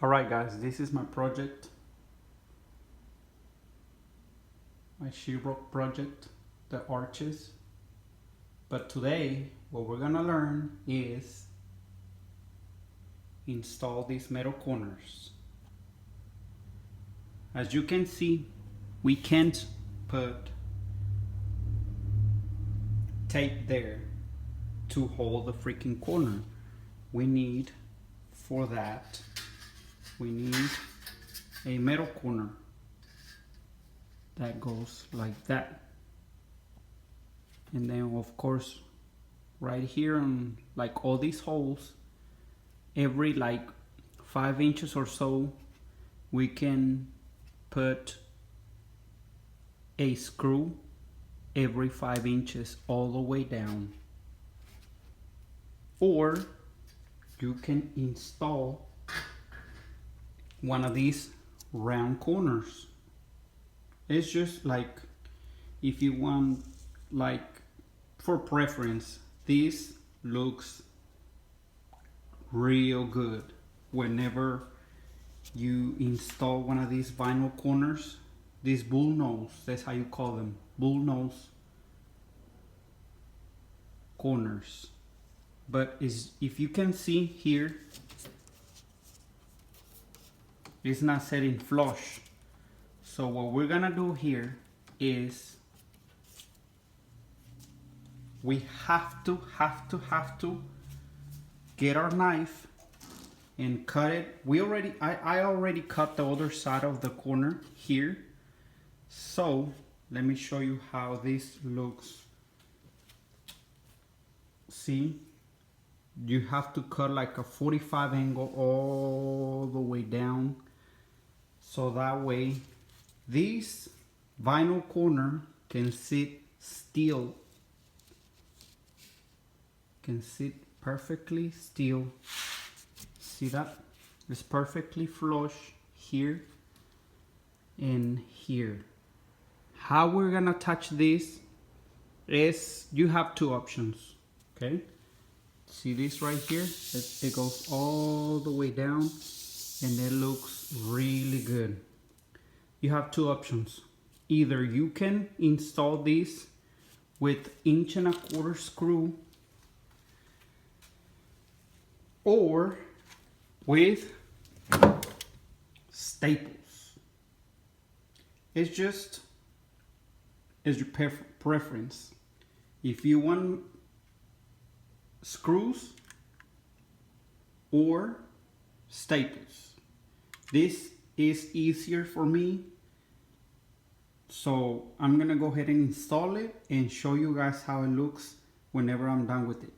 Alright guys, this is my project, my sheetrock project, the arches. But today what we're gonna learn is install these metal corners. As you can see, we can't put tape there to hold the freaking corner. We need, for that, we need a metal corner that goes like that. And then of course, right here on like all these holes, every like 5 inches or so, we can put a screw every 5 inches all the way down. Or you can install one of these round corners. It's just like, if you want, like for preference, this looks real good whenever you install one of these vinyl corners. These bullnose, that's how you call them, bullnose corners. But if you can see here, it's not setting flush. So what we're gonna do here is we have to get our knife and cut it. I already cut the other side of the corner here. So let me show you how this looks. See, you have to cut like a 45 angle all the way down, so that way this vinyl corner can sit still, can sit perfectly still. See that? It's perfectly flush here and here. How we're gonna attach this is, you have two options, okay? See this right here? It goes all the way down and it looks really good. You have two options. Either you can install this with 1.25" screw, or with staples. It's just, it's your preference. If you want screws or staples, this is easier for me, so I'm gonna go ahead and install it and show you guys how it looks whenever I'm done with it.